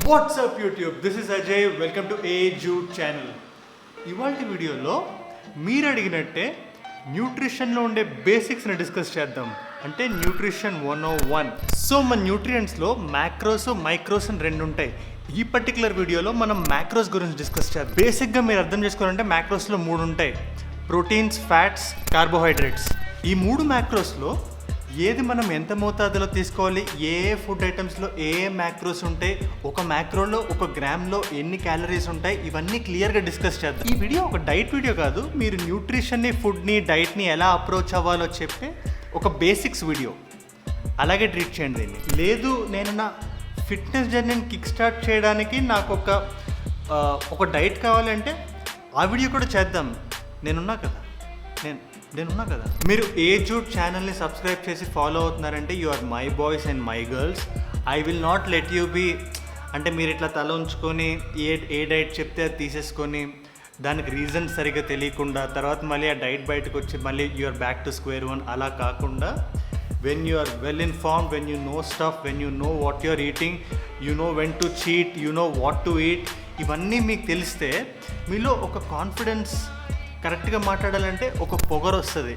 What's up YouTube? This is Ajay. Welcome to AJude channel. ఇవాల్టి వీడియోలో మీరు అడిగినట్టే న్యూట్రిషన్లో ఉండే బేసిక్స్ని డిస్కస్ చేద్దాం. అంటే న్యూట్రిషన్ 101. సో మన న్యూట్రియంట్స్లో మ్యాక్రోస్ మైక్రోస్ అని రెండు ఉంటాయి. ఈ పర్టికులర్ వీడియోలో మనం మ్యాక్రోస్ గురించి డిస్కస్ చేద్దాం. బేసిక్గా మీరు అర్థం చేసుకోవాలంటే మ్యాక్రోస్లో 3 ఉంటాయి: ప్రోటీన్స్, ఫ్యాట్స్, కార్బోహైడ్రేట్స్. ఈ 3 మ్యాక్రోస్లో ఏది మనం ఎంత మోతాదులో తీసుకోవాలి, ఏ ఫుడ్ ఐటమ్స్లో ఏ మ్యాక్రోస్ ఉంటాయి, ఒక మ్యాక్రోలో ఒక గ్రామ్లో ఎన్ని క్యాలరీస్ ఉంటాయి, ఇవన్నీ క్లియర్గా డిస్కస్ చేద్దాం. ఈ వీడియో ఒక డైట్ వీడియో కాదు, మీరు న్యూట్రిషన్ని, ఫుడ్ని, డైట్ని ఎలా అప్రోచ్ అవ్వాలో చెప్పే ఒక బేసిక్స్ వీడియో. అలాగే ట్రీట్ చేయండి దీన్ని. లేదు నేను నా ఫిట్నెస్ జర్నీని కిక్ స్టార్ట్ చేయడానికి నాకు ఒక డైట్ కావాలంటే ఆ వీడియో కూడా చేద్దాం. నేనున్నా కదా. మీరు AJude ఛానల్ని సబ్స్క్రైబ్ చేసి ఫాలో అవుతున్నారంటే you are my boys and my girls. I will not let you be అంటే మీరు ఇట్లా తల ఉంచుకొని ఏ డైట్ చెప్తే అది తీసేసుకొని దానికి రీజన్ సరిగ్గా తెలియకుండా తర్వాత మళ్ళీ ఆ డైట్ బయటకు వచ్చి మళ్ళీ you are back to square one. అలా కాకుండా when you are well informed, when you know stuff, when you know what you are eating, you know when to cheat, you know what to eat, ఇవన్నీ మీకు తెలిస్తే మీలో ఒక confidence, కరెక్ట్గా మాట్లాడాలంటే ఒక పొగరు వస్తుంది.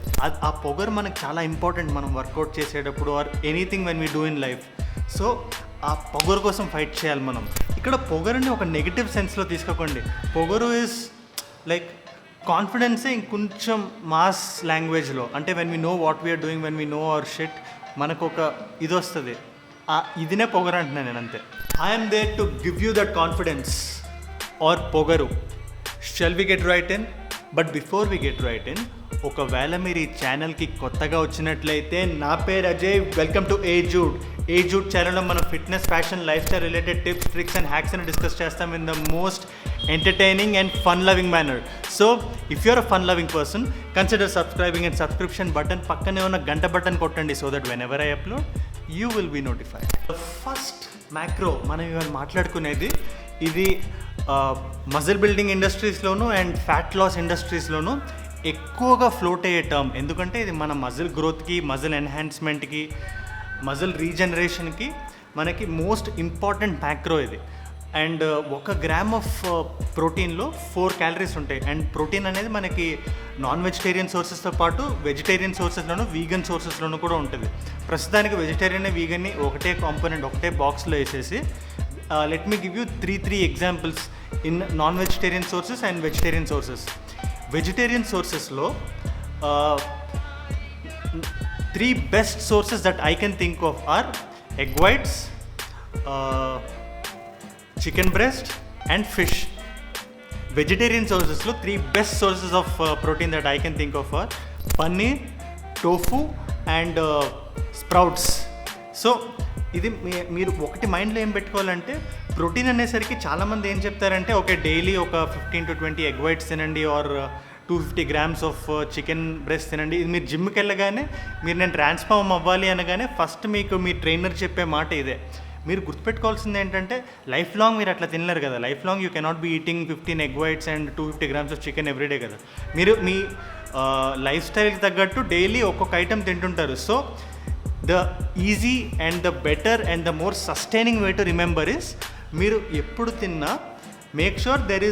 ఆ పొగరు మనకు చాలా ఇంపార్టెంట్ మనం వర్కౌట్ చేసేటప్పుడు or anything when we do in life. So ఆ పొగరు కోసం ఫైట్ చేయాలి మనం. ఇక్కడ పొగరుని ఒక నెగిటివ్ సెన్స్లో తీసుకోకండి. పొగరు ఈజ్ లైక్ కాన్ఫిడెన్సే ఇంకొంచెం మాస్ లాంగ్వేజ్లో. అంటే when we know what we're doing, when we know our shit, మనకు ఒక ఇది వస్తుంది. ఇదినే పొగరు అంటున్నాను నేను, అంతే. I'm there to give you that confidence or పొగరు. Shall we get right in? But before we get right in, ఒకవేళ మీరు ఈ ఛానల్కి కొత్తగా వచ్చినట్లయితే, నా పేరు అజయ్. వెల్కమ్ టు AJude ఛానల్లో మనం fitness, fashion, life style related tips, tricks and hacks అని డిస్కస్ చేస్తాం in the most entertaining and fun loving manner. So if you're a fun loving person, consider subscribing and subscription button పక్కనే ఉన్న గంట button కొట్టండి. So that whenever I upload you will be notified. First macro మనం ఇవాళ మాట్లాడుకునేది, ఇది muscle building ఇండస్ట్రీస్లోనూ అండ్ ఫ్యాట్ లాస్ ఇండస్ట్రీస్లోనూ ఎక్కువగా ఫ్లోట్ అయ్యే టర్మ్. ఎందుకంటే ఇది మన మజిల్ గ్రోత్కి, మజిల్ ఎన్హాన్స్మెంట్కి, మజిల్ రీజనరేషన్కి మనకి మోస్ట్ ఇంపార్టెంట్ మ్యాక్రో ఇది. అండ్ 1 గ్రామ్ ఆఫ్ ప్రోటీన్లో 4 క్యాలరీస్ ఉంటాయి. అండ్ ప్రోటీన్ అనేది మనకి నాన్ వెజిటేరియన్ సోర్సెస్తో పాటు వెజిటేరియన్ సోర్సెస్లోనూ, వీగన్ సోర్సెస్లోనూ కూడా ఉంటుంది. ప్రస్తుతానికి వెజిటేరియన్, వీగన్ని ఒకటే కాంపోనెంట్, ఒకటే బాక్స్లో వేసేసి let me give you three examples in non-vegetarian sources and vegetarian sources. Vegetarian sources lo 3 best sources that I can think of are egg whites, chicken breast and fish. Vegetarian sources lo 3 best sources of protein that I can think of are paneer, tofu and sprouts. So ఇది మీరు ఒకటి మైండ్లో ఏం పెట్టుకోవాలంటే, protein అనేసరికి చాలామంది ఏం చెప్తారంటే, ఓకే డైలీ ఒక 15 to 20 ఎగ్ వైట్స్ తినండి or 250 grams of chicken breast తినండి. ఇది మీరు జిమ్కి వెళ్ళగానే, మీరు నేను ట్రాన్స్ఫార్మ్ అవ్వాలి అనగానే ఫస్ట్ మీకు మీ ట్రైనర్ చెప్పే మాట ఇదే. మీరు గుర్తుపెట్టుకోవాల్సింది ఏంటంటే, లైఫ్ లాంగ్ మీరు అట్లా తినలేరు కదా. Life long you cannot be eating 15 egg whites and 250 grams of chicken everyday కదా. మీరు మీ లైఫ్ స్టైల్కి తగ్గట్టు డైలీ ఒక్కొక్క ఐటెం తింటుంటారు. So the easy and the better and the more sustaining way to remember is, మీరు ఎప్పుడు తిన్నా make sure there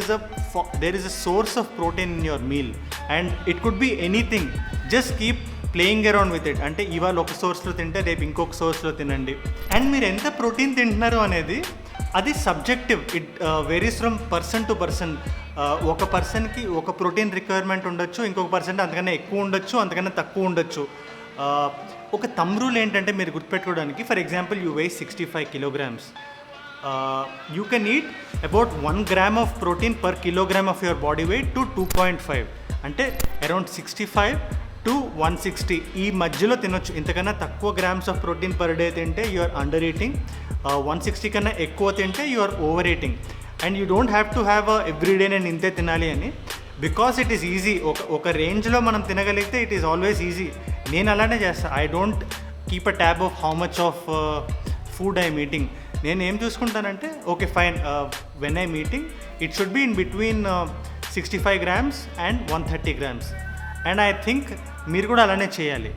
is a source of protein in your meal and it could be anything. Just keep playing around with it. అంటే ఇవాళ ఒక సోర్స్లో తింటే రేపు ఇంకొక సోర్స్లో తినండి. అండ్ మీరు ఎంత ప్రోటీన్ తింటున్నారు అనేది అది subjective. It varies from person to person. ఒక పర్సన్కి ఒక ప్రోటీన్ రిక్వైర్మెంట్ ఉండొచ్చు, ఇంకొక పర్సన్ అంతకన్నా ఎక్కువ ఉండొచ్చు, అంతకన్నా తక్కువ ఉండొచ్చు. ఒక థంబ్ రూల్ ఏంటంటే మీరు గుర్తుపెట్టుకోవడానికి, for example you weight 65 kilograms, you can eat about 1 gram of protein per kilogram of your body weight to 2.5. అంటే అరౌండ్ 65 to 160 ఈ మధ్యలో తినొచ్చు. ఇంతకన్నా తక్కువ grams of protein per day తింటే యు ఆర్ అండర్ ఈటింగ్. 160 కన్నా ఎక్కువ తింటే you are over eating. And you don't have to have everyday నేను ఇంతే తినాలి అని, బికాస్ ఇట్ ఈస్ ఈజీ. ఒక రేంజ్లో మనం తినగలిగితే ఇట్ ఈస్ ఆల్వేస్ ఈజీ. నేను అలానే చేస్తాను. I don't keep a tab of how much of food I'm eating. నేను ఏం చూసుకుంటానంటే, okay fine, when I'm eating it should be in between 65 grams and 130 grams. And I think మీరు కూడా అలానే చేయాలి.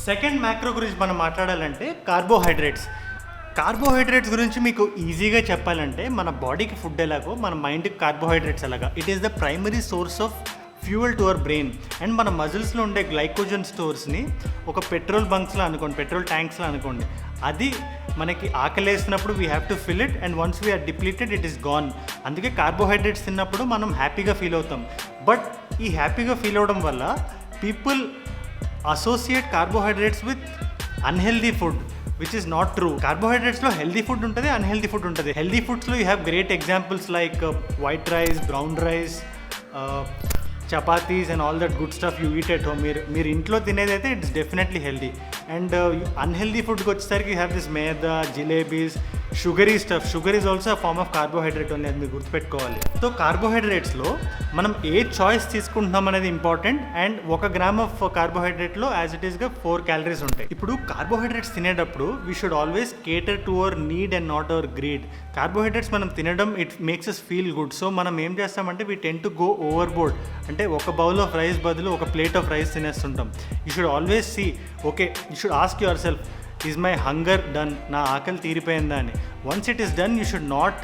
సెకండ్ మ్యాక్రో గురించి మనం మాట్లాడాలంటే కార్బోహైడ్రేట్స్. కార్బోహైడ్రేట్స్ గురించి మీకు ఈజీగా చెప్పాలంటే మన బాడీకి ఫుడ్ ఎలాగో మన మైండ్కి కార్బోహైడ్రేట్స్ ఎలాగా it is the primary source of fuel to our brain. And మన మజిల్స్లో ఉండే గ్లైకోజన్ స్టోర్స్ని ఒక పెట్రోల్ బంక్స్లో అనుకోండి, పెట్రోల్ ట్యాంక్స్లో అనుకోండి, అది మనకి ఆకలేసినప్పుడు we have to fill it and once we're depleted it is gone. అందుకే కార్బోహైడ్రేట్స్ తిన్నప్పుడు మనం హ్యాపీగా ఫీల్ అవుతాం. బట్ ఈ హ్యాపీగా ఫీల్ అవడం వల్ల people associate carbohydrates with unhealthy food, which is not true. కార్బోహైడ్రేట్స్లో హెల్దీ ఫుడ్ ఉంటుంది, అన్హెల్దీ ఫుడ్ ఉంటుంది. హెల్దీ ఫుడ్స్లో you have great examples like white rice, brown rice, chapatis and all that good stuff you eat at home. మీరు ఇంట్లో తినేదైతే it's definitely healthy. And unhealthy ఫుడ్కి వచ్చేసరికి you have this maida, jalebis, sugary stuff. Sugar is also form of carbohydrate only, అది మీరు గుర్తుపెట్టుకోవాలి. So కార్బోహైడ్రేట్స్లో మనం ఏ choice తీసుకుంటున్నాం అనేది ఇంపార్టెంట్. అండ్ 1 గ్రామ్ ఆఫ్ కార్బోహైడ్రేట్లో యాజ్ ఇట్ ఈస్గా 4 క్యాలరీస్ ఉంటాయి. ఇప్పుడు కార్బోహైడ్రేట్స్ తినేటప్పుడు we should always cater to our need and not our greed. Carbohydrates మనం తినడం it makes us feel good. So మనం ఏం చేస్తామంటే we tend to go overboard. అంటే ఒక బౌల్ ఆఫ్ రైస్ బదులు ఒక ప్లేట్ ఆఫ్ రైస్ తినేస్తుంటాం. You should always see, okay, you should ask yourself, is my hunger done, నా ఆకలి తీరిపోయిందా అని. Once it is done you should not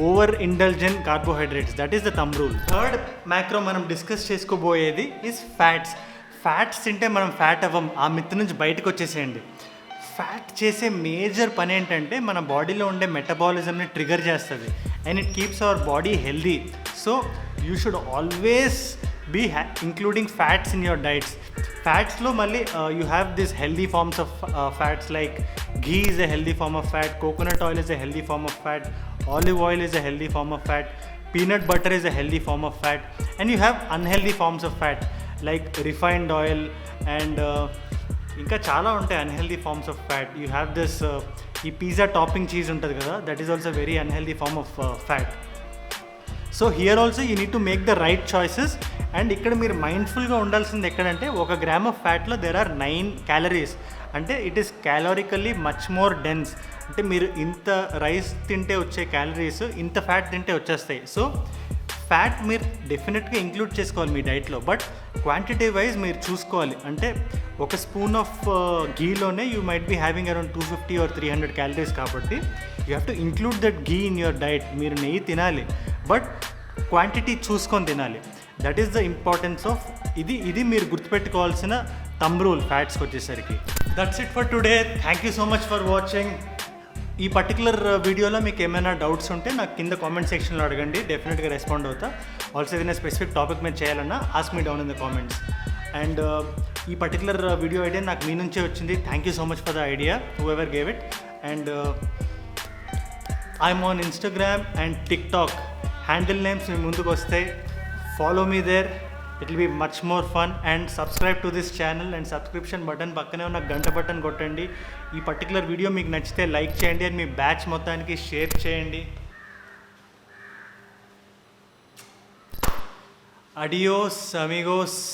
over indulge in carbohydrates. That is the thumb rule. Third macro మనం discuss చేసుకోబోయేది is fats. Fats తింటే మనం fat అవ్వం, ఆ myth నుంచి బయటకు వచ్చేసేయండి. ఫ్యాట్ చేసే మేజర్ పని ఏంటంటే మన బాడీలో ఉండే మెటబాలిజంని ట్రిగర్ చేస్తుంది and it keeps our body healthy. So you should always be including fats in your diets. ఫ్యాట్స్లో మళ్ళీ you have this healthy forms of fats like ghee is a healthy form of fat, coconut oil is a healthy form of fat, olive oil is a healthy form of fat, peanut butter is a healthy form of fat, and you have unhealthy forms of fat like refined oil and ఇంకా చాలా ఉంటాయి unhealthy forms of fat. You have this ఈ pizza topping cheese ఉంటుంది కదా, that is also very unhealthy form of fat. So here also you need to make the right choices. And ఇక్కడ మీరు మైండ్ఫుల్గా ఉండాల్సింది ఎక్కడంటే 1 గ్రామ్ ఆఫ్ ఫ్యాట్లో there are 9 calories. అంటే it is calorically much more dense. అంటే మీరు ఇంత రైస్ తింటే వచ్చే క్యాలరీస్ ఇంత ఫ్యాట్ తింటే వచ్చేస్తాయి. సో ఫ్యాట్ మీరు డెఫినెట్గా ఇంక్లూడ్ చేసుకోవాలి మీ డైట్లో, బట్ క్వాంటిటీ వైజ్ మీరు చూసుకోవాలి. అంటే 1 స్పూన్ ఆఫ్ ఘీలోనే you might be having around 250 or 300 calories. కాబట్టి you have to include that ghee in your diet. మీరు నెయ్యి తినాలి, బట్ క్వాంటిటీ చూసుకొని తినాలి. That is the importance of ఇది మీరు గుర్తుపెట్టుకోవాల్సిన థంబ్ రూల్ ఫ్యాట్స్కి వచ్చేసరికి. That's it for today. Thank you so much for watching. ఈ పర్టికులర్ వీడియోలో మీకు ఏమైనా డౌట్స్ ఉంటే నాకు కింద కామెంట్ సెక్షన్లో అడగండి, డెఫినెట్గా రెస్పాండ్ అవుతా. ఆల్సో ఏదైనా స్పెసిఫిక్ టాపిక్ మీద చేయాలన్నా ask me down in the comments. And ఈ పర్టికులర్ వీడియో ఐడియా నాకు మీ నుంచే వచ్చింది. Thank you so much for the idea whoever gave it. And I'm on Instagram and TikTok. Handle names మీ ముందుకు వస్తాయి. Follow me there, it will be much more fun. And subscribe to this channel and subscription button పక్కనే ఉన్న గంట button కొట్టండి. ఈ particular video మీకు నచ్చితే లైక్ చేయండి అండ్ మీ బ్యాచ్ మొత్తానికి షేర్ చేయండి. Adios Amigos.